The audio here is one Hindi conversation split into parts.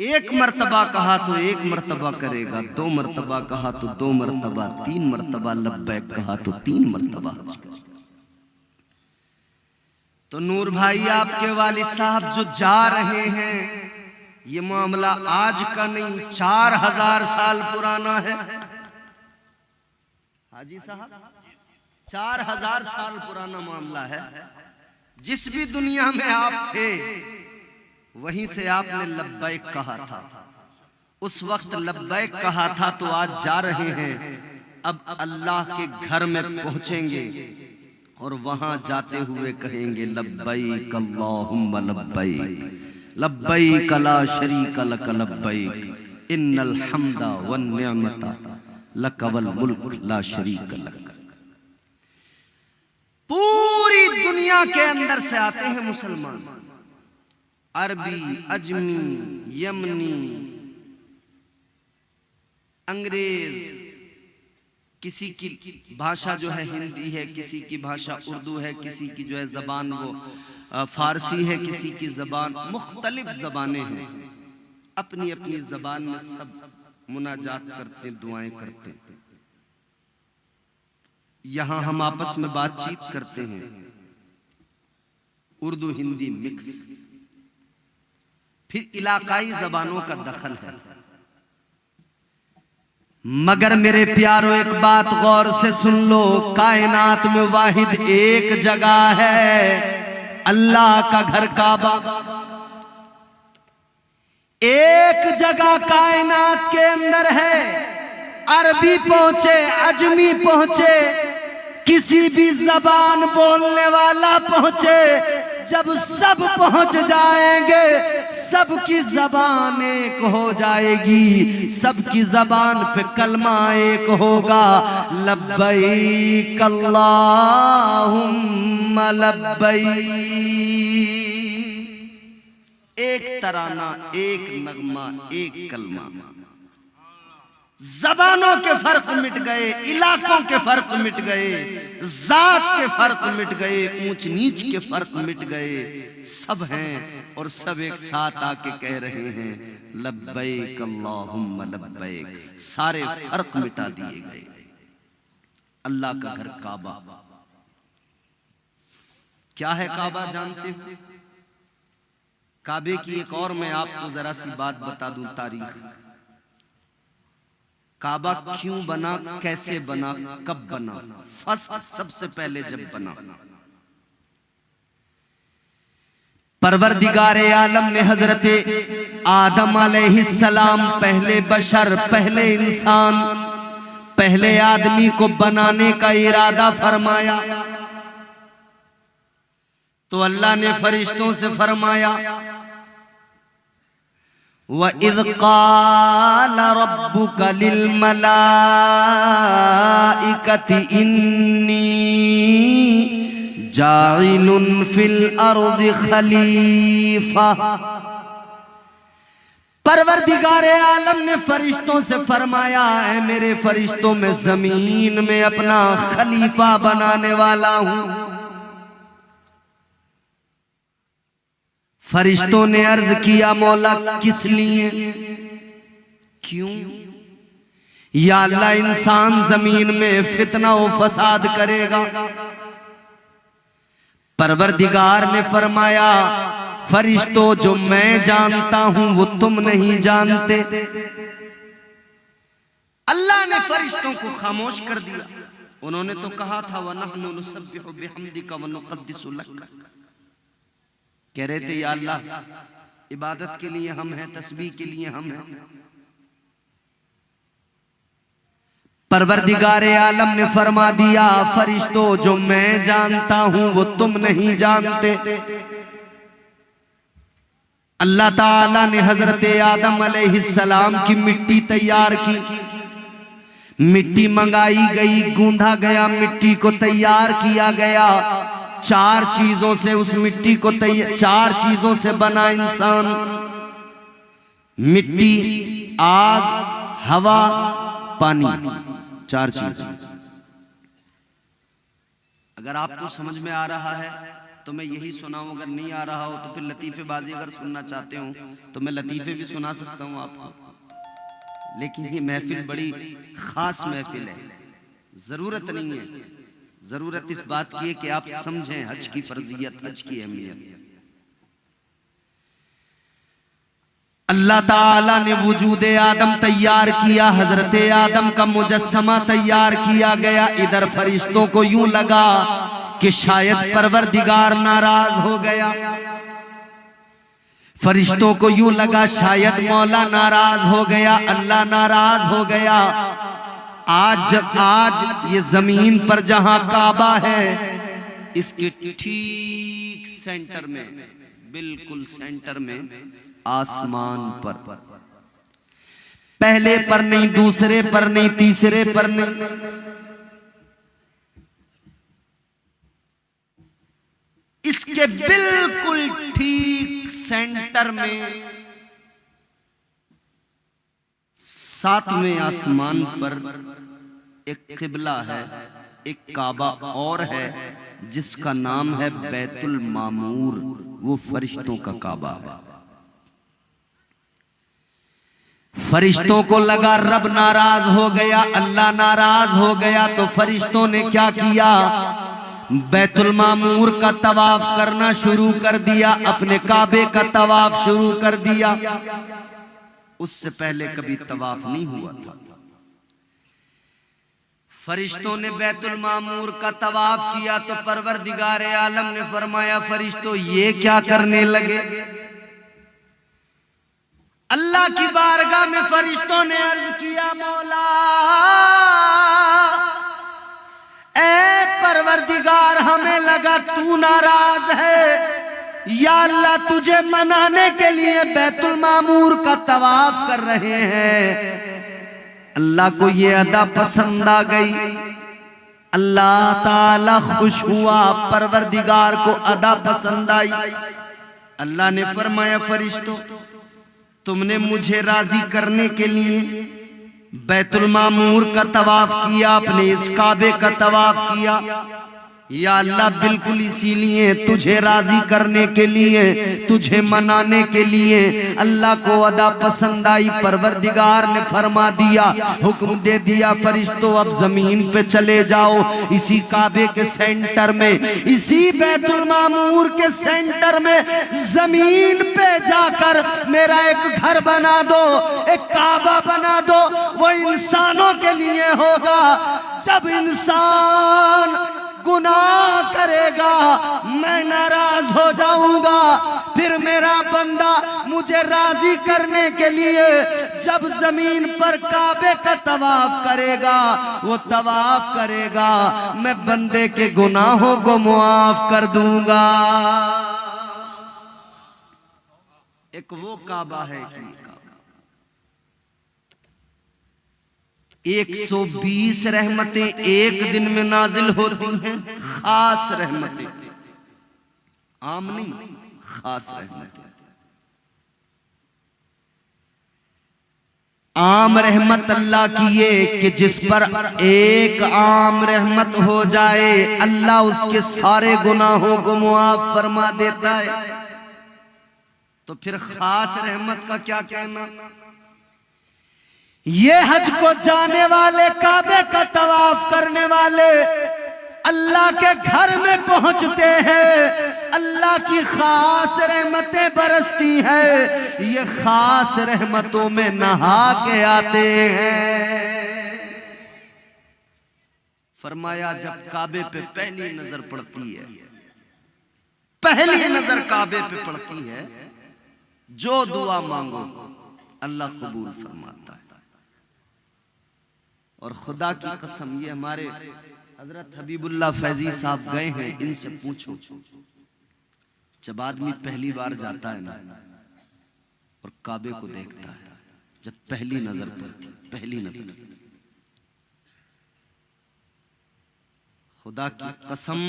एक मर्तबा कहा तो एक मर्तबा करेगा, 2 मर्तबा कहा तो 2 मर्तबा, 3 मर्तबा लब्बैक कहा तो 3 मर्तबा हज करेगा। तो नूर भाई आपके वालिद साहब जो जा रहे हैं, ये मामला आज का नहीं 4000 साल पुराना है। हाजी साहब 4000 साल पुराना मामला है। जिस भी दुनिया में आप थे वहीं से आपने लब्बैक कहा था। उस वक्त लब्बैक कहा था तो आज जा रहे हैं। अब अल्लाह के घर में पहुंचेंगे और वहां जाते हुए कहेंगे लब्बैक अल्लाहुम्मा लब्बैक लब्बैक ला शरीका लक लब्बैक इन्नल हम्दा वन निअमता लक वल मुल्क ला शरीका लक। पूरी दुनिया के अंदर से आते हैं मुसलमान, अरबी, अजमी, यमनी, अंग्रेज, किसी की भाषा जो है हिंदी है, किसी की भाषा उर्दू है, किसी की जो है जबान वो फारसी है, किसी की जबान, मुख्तलिफ जबानें हैं। अपनी अपनी जबान में सब मुनाजात करते, दुआएं करते। यहां हम आपस में बातचीत करते हैं, उर्दू हिंदी मिक्स। फिर इलाकाई जबानों का दखल है। मगर मेरे प्यारो एक बात गौर से सुन लो, कायनात में वाहिद एक जगह है, अल्लाह का घर काबा। एक जगह कायनात के अंदर है। अरबी पहुंचे, अजमी पहुंचे, किसी भी जबान बोलने वाला पहुंचे, जब सब पहुंच जाएंगे सबकी जबान एक हो जाएगी, सबकी जबान पे कलमा एक होगा, लब्बैक अल्लाहुम्मा लब्बैक। एक तराना, एक नगमा, एक कलमा। जबानों के फर्क मिट गए, इलाकों के फर्क मिट गए, जात के फर्क मिट गए, ऊंच नीच के फर्क मिट गए। सब हैं और सब एक साथ आके कह रहे हैं लब्बैक अल्लाहुम्मा लब्बैक। सारे फर्क मिटा दिए गए। अल्लाह का घर काबा। क्या है काबा जानते हो? काबे की एक और मैं आपको जरा सी बात बता दूं, तारीख। काबा क्यों बना, कैसे बना, कब बना? फर्स्ट सबसे पहले जब बना, परवरदिगारे आलम ने हजरते आदम अलैहिस्सलाम, पहले बशर, पहले इंसान, पहले आदमी को बनाने का इरादा फरमाया। तो अल्लाह ने फरिश्तों से फरमाया वइज़ क़ाल रब्बुका लिल मलाइकति इन्नी जाइलुन फिल अर्दि खलीफा। परवरदिगारे आलम ने फरिश्तों से फरमाया, है मेरे फरिश्तों में जमीन में अपना खलीफा बनाने वाला हूं। फरिश्तों ने अर्ज किया मौला किस लिए, क्यों? या अल्लाह इंसान जमीन में फितना व फसाद करेगा। परवरदिगार ने फरमाया फरिश्तों जो मैं जानता हूं वो तुम नहीं जानते। अल्लाह ने फरिश्तों को खामोश कर दिया। उन्होंने तो कहा था वनहनु नुसब्बिहु बिहम्दिका व नुक़द्दिसु लक। कह रहे थे या अल्लाह इबादत के लिए हम हैं, तस्बीह के लिए हम हैं। परवरदिगारे आलम ने फरमा दिया फरिश्तों जो मैं जानता हूं वो तुम नहीं जानते। अल्लाह ताला ने हजरत आदम अलैहिस्सलाम की मिट्टी तैयार की। मिट्टी मंगाई गई, गूंधा गया, मिट्टी को तैयार किया गया। 4 चीजों से उस मिट्टी को 4 चीजों से बना इंसान। मिट्टी, आग, हवा, पानी, 4 चीज। अगर आपको समझ में आ रहा है तो तो मैं यही सुनाऊं, अगर नहीं आ रहा हो तो फिर लतीफेबाजी अगर सुनना चाहते हो तो मैं लतीफे भी सुना सकता हूं आपको। लेकिन ये महफिल बड़ी खास महफिल है, जरूरत नहीं है, जरूरत इस बात की है कि आप समझें हज की फर्जियत, हज की अहमियत। अल्लाह ताला ने वजूदे आदम तैयार किया, हजरत आदम का मुजस्समा तैयार किया गया। इधर फरिश्तों को यूं लगा कि शायद परवरदिगार नाराज हो गया, फरिश्तों को यूं लगा शायद मौला नाराज हो गया, अल्लाह नाराज हो गया। आज ये जमीन पर जहां काबा है, इसके ठीक सेंटर में, बिल्कुल सेंटर में, आसमान पर, पहले पर नहीं, दूसरे पर नहीं, तीसरे पर नहीं, इसके बिल्कुल ठीक सेंटर में, सातवें आसमान पर एक किबला है, एक काबा और है जिसका नाम है बैतुल मामूर। वो फरिश्तों का काबा है। फरिश्तों को लगा रब नाराज हो गया, अल्लाह नाराज हो गया, तो फरिश्तों ने क्या किया, बैतुल मामूर का तवाफ करना शुरू कर दिया, अपने काबे का तवाफ शुरू कर दिया। उससे पहले कभी तवाफ नहीं हुआ था। फरिश्तों ने बैतुल मामूर का तवाफ किया तो परवरदिगार आलम ने फरमाया, फरिश्तों ये क्या करने लगे। अल्लाह की बारगाह में फरिश्तों ने अर्ज किया, मौला ए परवरदिगार, हमें लगा तू नाराज है, या अल्लाह तुझे मनाने के लिए बैतुल मामूर का तवाफ कर रहे हैं। अल्लाह को ये अदा पसंद आ गई, अल्लाह ताला खुश हुआ, परवरदिगार को अदा पसंद आई। अल्लाह ने फरमाया, फरिश्तों तुमने मुझे राजी करने के लिए बैतुल मामूर का तवाफ किया, अपने इस काबे का तवाफ किया, या अल्लाह बिल्कुल इसीलिए तुझे राजी करने के लिए, तुझे मनाने के लिए अल्लाह को अदा पसंद आई। परवरदिगार ने फरमा दिया, हुक्म दे दिया, फरिश्तों अब जमीन पे चले जाओ, इसी काबे के सेंटर में, इसी बैतुल मामूर के सेंटर में जमीन पे जाकर मेरा एक घर बना दो, एक काबा बना दो। वो इंसानों के लिए होगा, जब इंसान गुनाह करेगा मैं नाराज हो जाऊंगा, फिर मेरा बंदा मुझे राजी करने के लिए जब जमीन पर काबे का तवाफ करेगा, वो तवाफ करेगा, मैं बंदे के गुनाहों को मुआफ कर दूंगा। एक वो काबा है कि 120 रहमतें एक दिन में नाजिल होती हैं, खास रहमतें, आम नहीं, खास रहमतें। आम रहमत अल्लाह की ये कि जिस पर एक आम रहमत हो जाए अल्लाह उसके सारे गुनाहों को मुआफ फरमा देता है। तो फिर खास रहमत का क्या कहना। ये हज को जाने वाले, काबे का तवाफ करने वाले अल्लाह के घर में पहुंचते हैं, अल्लाह की खास रहमतें बरसती है, ये खास रहमतों में नहा के आते हैं। फरमाया जब काबे पे पहली नजर पड़ती है, पहली नजर काबे पे पड़ती है, जो दुआ मांगो अल्लाह कबूल फरमाता है। और खुदा की कसम, ये हमारे हजरत हबीबुल्लाह फैजी साहब गए हैं, इनसे पूछो, जब आदमी पहली बार जाता है ना और काबे को देखता है, जब पहली नजर पड़ती, पहली नजर, खुदा की कसम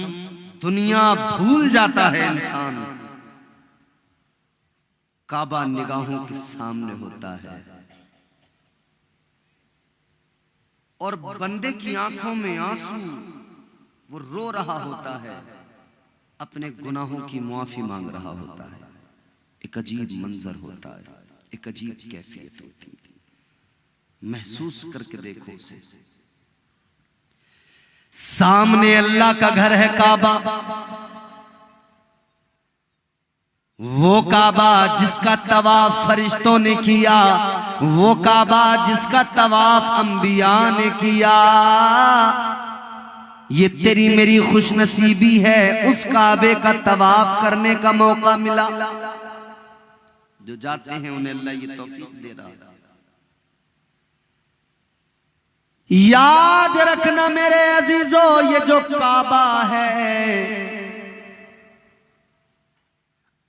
दुनिया भूल जाता है इंसान, काबा निगाहों के सामने होता है और बंदे की आंखों में आंसू, वो रो रहा होता है, अपने गुनाहों की मुआफी मांग रहा होता है। एक अजीब मंजर होता है, एक अजीब कैफियत होती है, महसूस करके देखो उसे। सामने अल्लाह का घर है काबा, वो काबा जिसका तवाफ फरिश्तों ने किया, वो काबा जिसका तवाफ अंबिया ने किया। ये तेरी मेरी खुशनसीबी है, उस काबे का तवाफ करने का मौका मिला। जो जाते हैं उन्हें अल्लाह ये तौफीक दे रहा है। याद रखना मेरे अजीजों, ये जो काबा है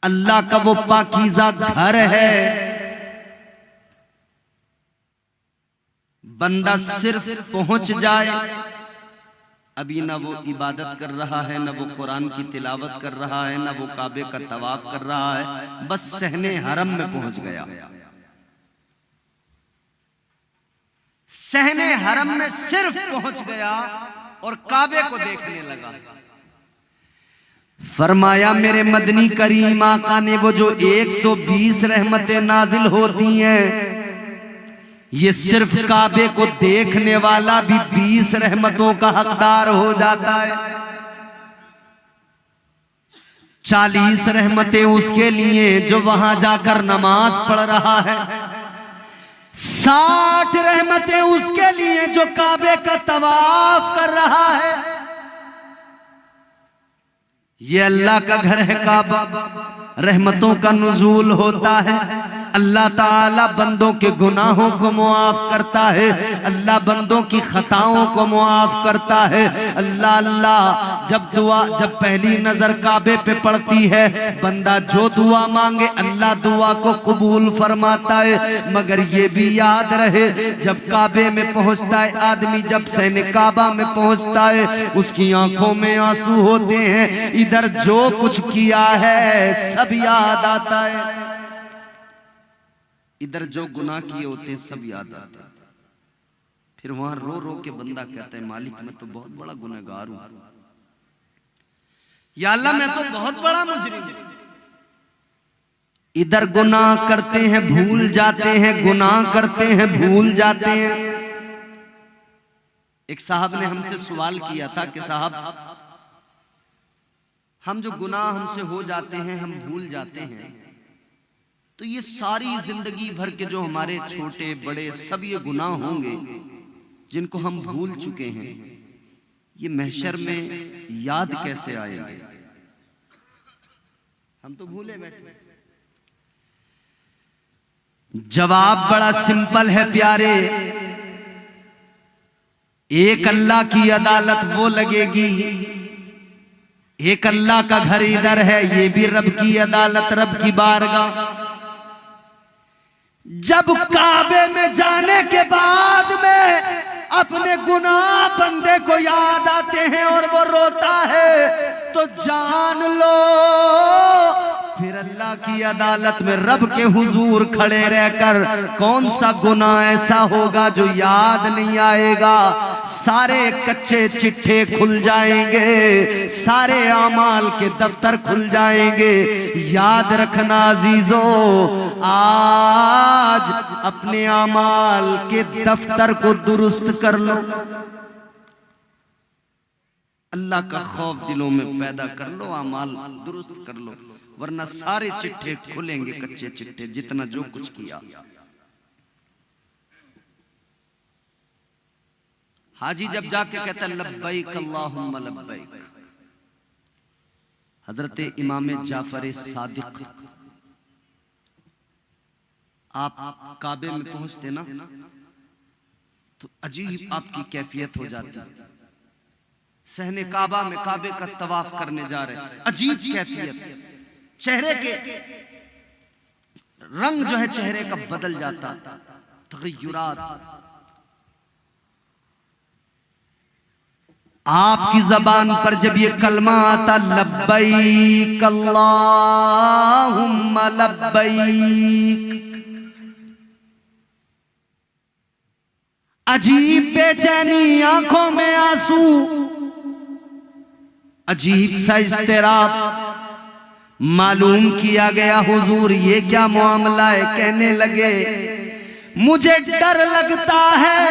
अल्लाह का वो पाकीज़ा घर है। बंदा सिर्फ पहुंच जाए, अभी ना वो इबादत कर रहा है, ना वो कुरान की तिलावत कर रहा है, ना वो काबे का तवाफ कर रहा है, बस सहने हरम में पहुंच गया। सहने हरम में सिर्फ पहुंच गया और काबे को देखने लगा। फरमाया मेरे मदनी करीम आका ने वो जो 120 रहमतें नाजिल होती हैं, ये सिर्फ काबे को देखने वाला भी 20 रहमतों का हकदार हो जाता है। 40 रहमतें उसके लिए जो वहां जाकर नमाज पढ़ रहा है, 60 रहमतें उसके लिए जो काबे का तवाफ कर रहा है। ये अल्लाह का घर है काबा, रहमतों का नुज़ूल होता है। अल्लाह ताला बंदों के गुनाहों को मुआफ करता है, अल्लाह बंदों की खताओं को मुआफ करता है। अल्लाह अल्लाह जब पहली नजर काबे पे पड़ती है, बंदा जो दुआ मांगे अल्लाह दुआ को कबूल फरमाता है। मगर ये भी याद रहे, जब काबे में पहुंचता है आदमी, जब सहने काबा में पहुंचता है, उसकी आंखों में आंसू होते हैं। इधर जो कुछ किया है सब याद आता है, इधर जो गुनाह किए होते हैं सब याद आता है। फिर वहां रो रो के बंदा कहता है मालिक मैं तो बहुत बड़ा गुनहगार हूं, या अल्लाह मैं तो बहुत बड़ा मुजरिम हूं। इधर गुनाह करते हैं भूल जाते हैं, गुनाह करते हैं भूल जाते हैं। एक साहब ने हमसे सवाल किया था कि साहब हम जो गुनाह हमसे हो जाते हैं, हम भूल जाते हैं, तो ये सारी जिंदगी भर के जो हमारे छोटे बड़े सब ये गुनाह होंगे जिनको हम भूल चुके हैं, ये महशर में याद कैसे आएंगे? हम तो भूले बैठे। जवाब बड़ा सिंपल है प्यारे, एक अल्लाह की अदालत वो लगेगी, एक अल्लाह का घर इधर है, ये भी रब की अदालत, रब की बारगाह। जब काबे में जाने के बाद में अपने गुनाह बंदे को याद आते हैं और वो रोता है, तो जान लो फिर अल्लाह की अदालत में रब के हुजूर खड़े रहकर कौन सा गुनाह ऐसा होगा जो याद नहीं आएगा। सारे कच्चे चिट्ठे खुल जाएंगे, सारे आमाल के दफ्तर खुल जाएंगे। याद रखना अजीजों, आज अपने आमाल के दफ्तर को दुरुस्त कर लो, अल्लाह का खौफ दिलों में पैदा कर लो, आमाल दुरुस्त कर लो, वरना सारे चिट्ठे खुलेंगे, कच्चे चिट्ठे, जितना जो कुछ किया। हाजी जब जाके कहता है लब्बैक अल्लाहुम्मा लब्बैक, हजरत इमाम जाफर सादिक, आप काबे में पहुंचते ना तो अजीब आपकी कैफियत हो जाती। सहने काबा में काबे का तवाफ करने जा रहे, अजीब कैफियत, चेहरे के रंग जो है चेहरे का बदल जाता, तगय्युरात। आपकी जबान पर जब ये कलमा आता लब्बैक अल्लाहुम्मा लब्बैक, अजीब बेचैनी, आंखों में आंसू, अजीब सा इज़्तिराब मालूम किया गया। हुजूर ये क्या मामला है? कहने लगे मुझे डर लगता है,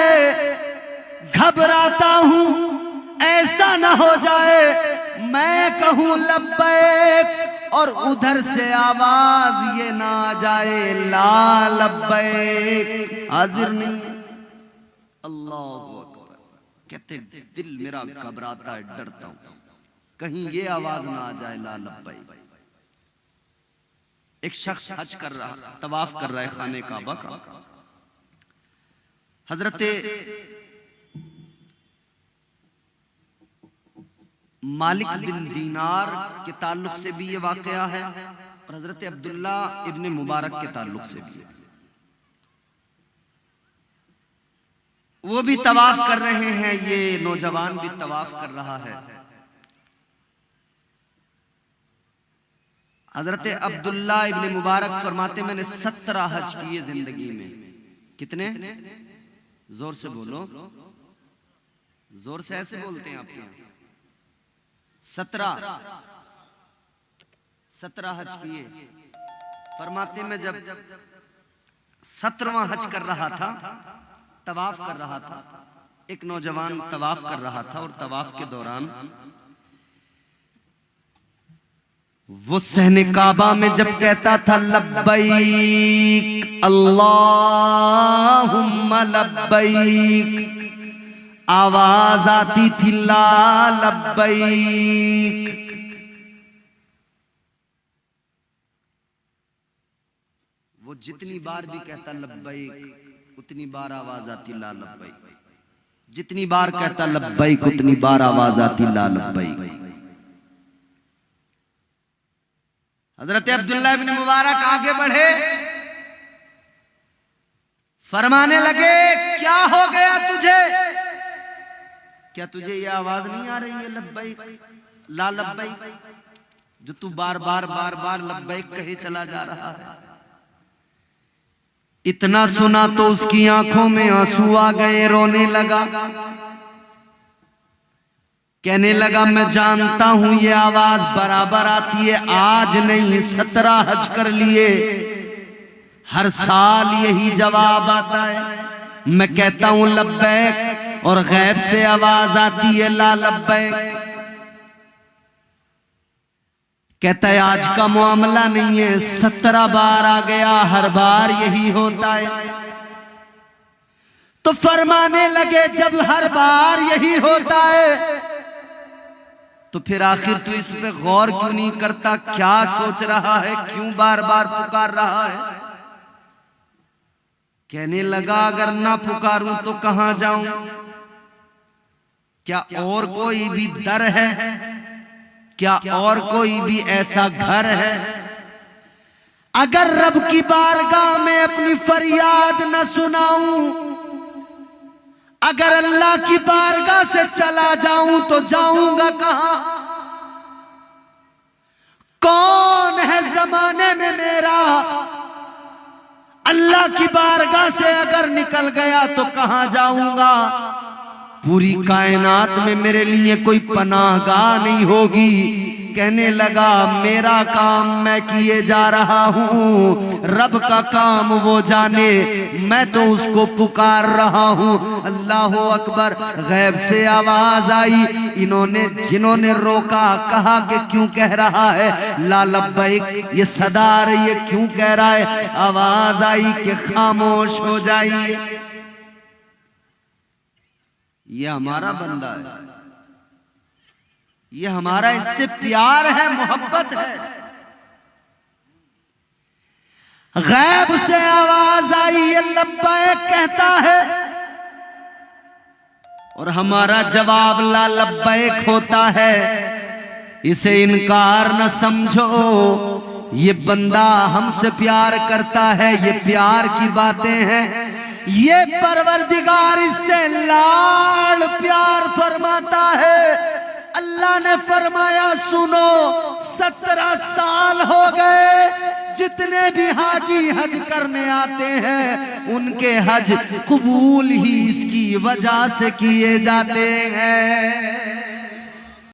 घबराता हूं, ऐसा ना हो जाए मैं कहूं लब्बैक और उधर से आवाज ये ना आ जाए ला लब्बैक, हाजिर नहीं है। अल्लाहु अकबर। कहते दिल मेरा घबराता है, डरता हूं कहीं ये आवाज ना आ जाए ला लब्बैक। एक शख्स हज कर रहा, तवाफ कर रहा है खाने काबा का। हजरत मालिक बिन दीनार के ताल्लुक से भी ये वाकया है और हजरत अब्दुल्ला इब्ने मुबारक के ताल्लुक से भी। वो भी तवाफ कर रहे हैं, ये नौजवान भी तवाफ कर रहा है। हजरत अब्दुल्ला इब्ने मुबारक फरमाते मैंने 17 हज किए जिंदगी में। कितने? जोर से बोलो, जोर से ऐसे बोलते हैं आपके यहाँ। 17 हज किए। फरमाते मैं जब 17वां हज कर रहा था, तवाफ कर रहा था, एक नौजवान तवाफ कर रहा था और तवाफ के दौरान वो सहने काबा में जब कहता था लब्बैक अल्लाहुम्मा लब्बैक, आवाज आती थी ला लब्बैक। वो जितनी बार भी कहता लब्बैक उतनी बार आवाज आती ला लब्बैक, जितनी बार कहता लब्बैक उतनी बार आवाज आती ला लब्बैक। हजरत अब्दुल्ला इब्न मुबारक आगे बढ़े, फरमाने लगे क्या हो गया तुझे? क्या तुझे ये आवाज नहीं आ रही है लब्बैक ला लब्बैक, जो तू बार बार लब्बैक कहे चला जा रहा है? इतना सुना तो उसकी आंखों में आंसू आ गए, रोने लगा, कहने लगा मैं जानता हूं ये आवाज बराबर आती है, आज नहीं 17 हज कर लिए, हर साल यही जवाब आता है। मैं कहता हूं लब्बैक और गैब से आवाज आती है ला लब्बैक। कहता है आज का मामला नहीं है, 17 बार आ गया, हर बार यही होता है। तो फरमाने लगे जब हर बार यही होता है तो फिर आखिर तू इस पे गौर क्यों नहीं करता? क्या सोच रहा है? क्यों बार बार पुकार रहा है? कहने लगा अगर ना पुकारूं तो कहां जाऊं? क्या और कोई भी दर है? क्या और कोई भी ऐसा घर है? अगर रब की बारगाह में अपनी फरियाद न सुनाऊं, अगर अल्लाह की बारगाह से चला जाऊं तो जाऊंगा कहां? कौन है जमाने में मेरा? अल्लाह की बारगाह से अगर निकल गया तो कहां जाऊंगा? पूरी कायनात में मेरे लिए कोई पनाहगाह नहीं होगी। कहने लगा मेरा काम मैं किए जा रहा हूँ, रब का काम वो जाने, मैं तो उसको पुकार रहा हूँ। अल्लाह अकबर। गैब से आवाज आई, इन्होंने जिन्होंने रोका, कहा कि क्यों कह रहा है ला लब्बैक, ये सदा आ रही है, क्यों कह रहा है? आवाज आई कि खामोश हो जाइए, ये हमारा बंदा है, ये हमारा इससे प्यार है, मोहब्बत है। गैब से आवाज आई, ये लब्बैक कहता है और हमारा जवाब ला लब्बैक होता है। इसे इनकार न समझो, ये बंदा हमसे प्यार करता है, ये प्यार की बातें हैं, ये परवरदिगार इससे लाड़ प्यार फरमाता है। अल्लाह ने फरमाया सुनो, 17 साल हो गए, जितने भी हाजी हज करने आते हैं उनके हज कबूल ही इसकी वजह से किए जाते हैं।